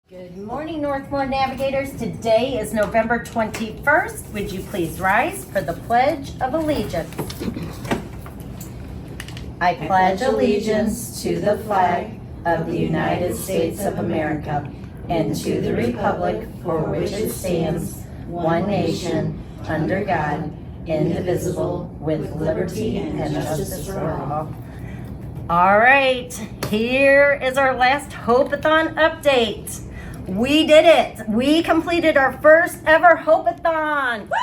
Good morning, Northmoor Navigators. Today is November 21st. Would you please rise for the Pledge of Allegiance? I pledge allegiance to the flag of the United States of America and to the republic for which it stands, one nation, under God, indivisible, with liberty and justice for all. All right, here is our last Hope-a-thon update. We did it. We completed our first ever Hope-a-thon. Woo!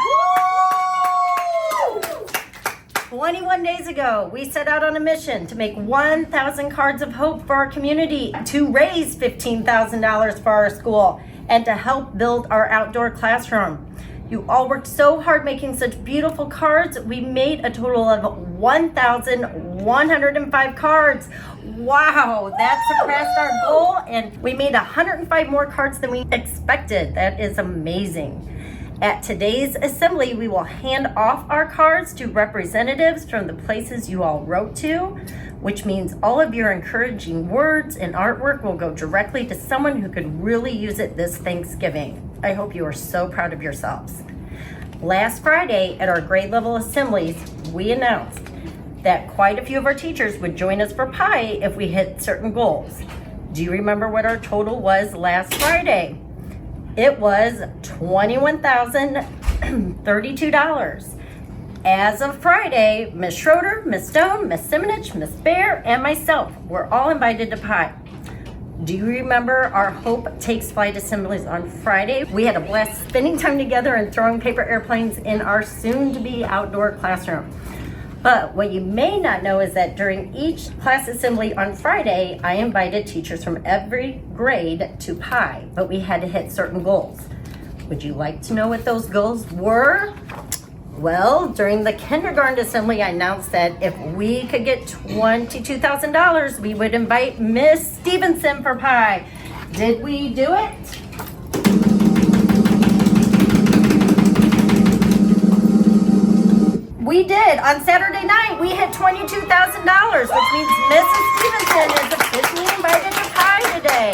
21 days ago, we set out on a mission to make 1,000 cards of hope for our community, to raise $15,000 for our school, and to help build our outdoor classroom. You all worked so hard making such beautiful cards. We made a total of 1,105 cards. Wow, that surpassed our goal, and we made 105 more cards than we expected. That is amazing. At today's assembly, we will hand off our cards to representatives from the places you all wrote to, which means all of your encouraging words and artwork will go directly to someone who could really use it this Thanksgiving. I hope you are so proud of yourselves. Last Friday at our grade level assemblies, we announced that quite a few of our teachers would join us for pie if we hit certain goals. Do you remember what our total was last Friday? It was $21,032. As of Friday, Miss Schroeder, Miss Stone, Miss Simonich, Miss Bear, and myself were all invited to pie. Do you remember our Hope Takes Flight assemblies on Friday? We had a blast spending time together and throwing paper airplanes in our soon-to-be outdoor classroom. But what you may not know is that during each class assembly on Friday, I invited teachers from every grade to pie, but we had to hit certain goals. Would you like to know what those goals were? Well, during the kindergarten assembly, I announced that if we could get $22,000, we would invite Miss Stevenson for pie. Did we do it? We did. On Saturday night, we hit $22,000, which means Mrs. Stevenson is officially invited to pie today.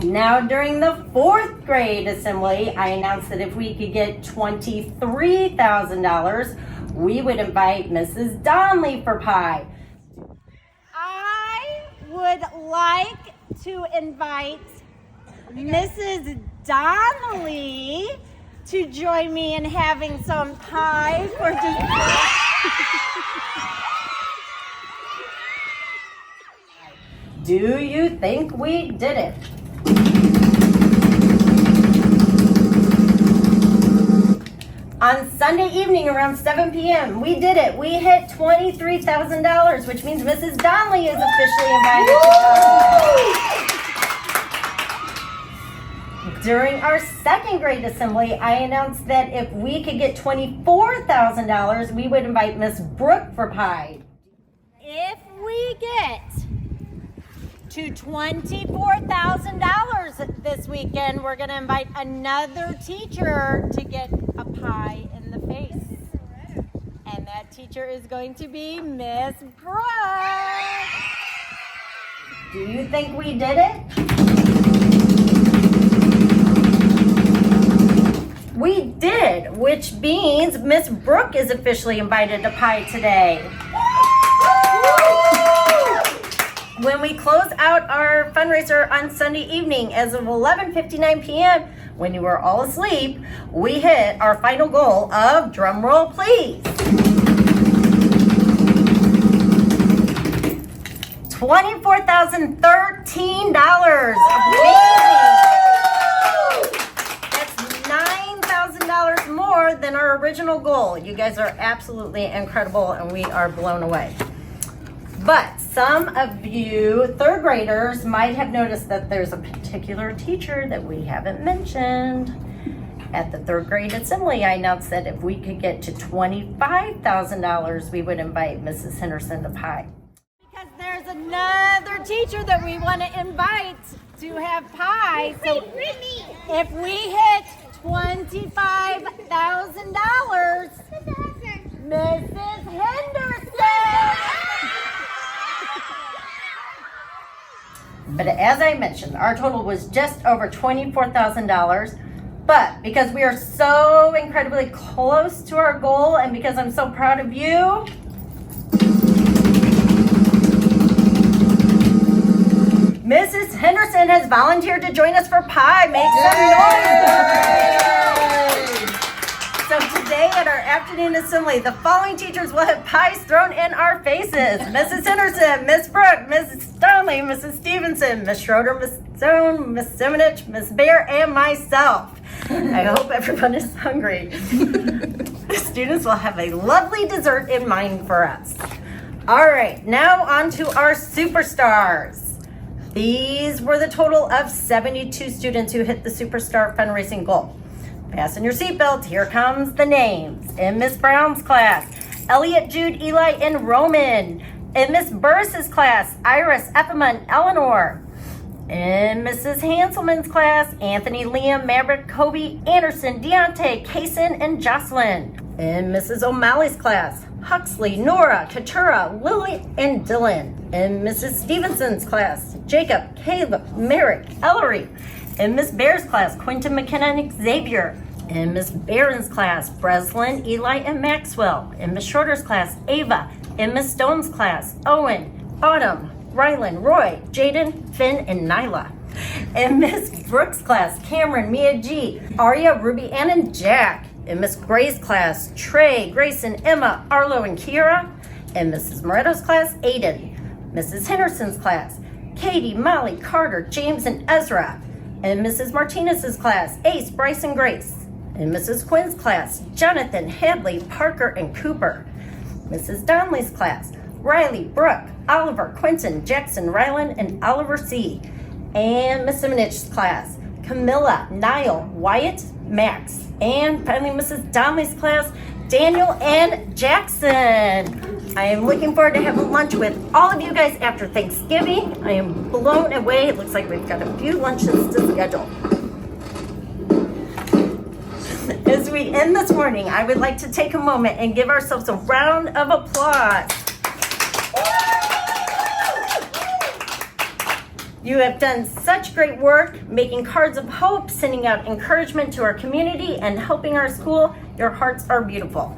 Now, during the 4th grade assembly, I announced that if we could get $23,000, we would invite Mrs. Donnelly for pie. I would like to invite Mrs. Donnelly to join me in having some pie for dessert. Do you think we did it? On Sunday evening around 7 p.m., we did it. We hit $23,000, which means Mrs. Donnelly is officially invited to pie. During our 2nd grade assembly, I announced that if we could get $24,000, we would invite Miss Brooke for pie. If we get to $24,000 this weekend, we're going to invite another teacher to get a pie in the face. And that teacher is going to be Miss Brooke. Do you think we did it? We did, which means Miss Brooke is officially invited to pie today. When we close out our fundraiser on Sunday evening as of 11:59 p.m., when you were all asleep, we hit our final goal of, drum roll please, $24,013. Amazing! $9,000 more than our original goal. You guys are absolutely incredible and we are blown away. But some of you 3rd graders might have noticed that there's a particular teacher that we haven't mentioned. At the 3rd grade assembly, I announced that if we could get to $25,000, we would invite Mrs. Henderson to pie. Because there's another teacher that we want to invite to have pie. So if we hit $25,000, Mrs. Henderson. But as I mentioned, our total was just over $24,000. But because we are so incredibly close to our goal and because I'm so proud of you, Mrs. Henderson has volunteered to join us for pie. Make some noise! So today at our afternoon assembly, the following teachers will have pies thrown in our faces. Mrs. Henderson, Miss Brooke, Mrs. Donnelly, Mrs. Stevenson, Miss Schroeder, Miss Stone, Miss Simonich, Miss Bear, and myself. I hope everyone is hungry. The students will have a lovely dessert in mind for us. All right, now on to our superstars. These were the total of 72 students who hit the Superstar fundraising goal. Fasten your seatbelts. Here comes the names. In Miss Brown's class, Elliot, Jude, Eli, and Roman. In Miss Burris's class, Iris, Ephema, and Eleanor. In Mrs. Hanselman's class, Anthony, Liam, Maverick, Kobe, Anderson, Deontay, Kaysen, and Jocelyn. In Mrs. O'Malley's class, Huxley, Nora, Katura, Lily, and Dylan. In Mrs. Stevenson's class, Jacob, Caleb, Merrick, Ellery. In Miss Bear's class, Quentin, McKenna, and Xavier. In Miss Barron's class, Breslin, Eli, and Maxwell. In Miss Shorter's class, Ava. In Miss Stone's class, Owen, Autumn, Rylan, Roy, Jaden, Finn, and Nyla. In Miss Brooks' class, Cameron, Mia G, Aria, Ruby, Ann, and Jack. In Miss Gray's class, Trey, Grayson, Emma, Arlo, and Kiera. In Mrs. Moretto's class, Aiden. Mrs. Henderson's class, Katie, Molly, Carter, James, and Ezra. In Mrs. Martinez's class, Ace, Bryce, and Grace. In Mrs. Quinn's class, Jonathan, Hadley, Parker, and Cooper. Mrs. Donnelly's class, Riley, Brooke, Oliver, Quentin, Jackson, Rylan, and Oliver C. And Miss Simonich's class, Camilla, Niall, Wyatt, Max. And finally, Mrs. Donnelly's class, Daniel and Jackson. I am looking forward to having lunch with all of you guys after Thanksgiving. I am blown away. It looks like we've got a few lunches to schedule. As we end this morning, I would like to take a moment and give ourselves a round of applause. You have done such great work making cards of hope, sending out encouragement to our community, and helping our school. Your hearts are beautiful.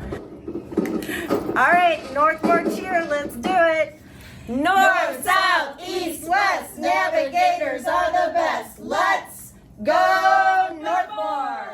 All right, Northmoor cheer, let's do it. North, South, East, West, Navigators are the best. Let's go Northmoor!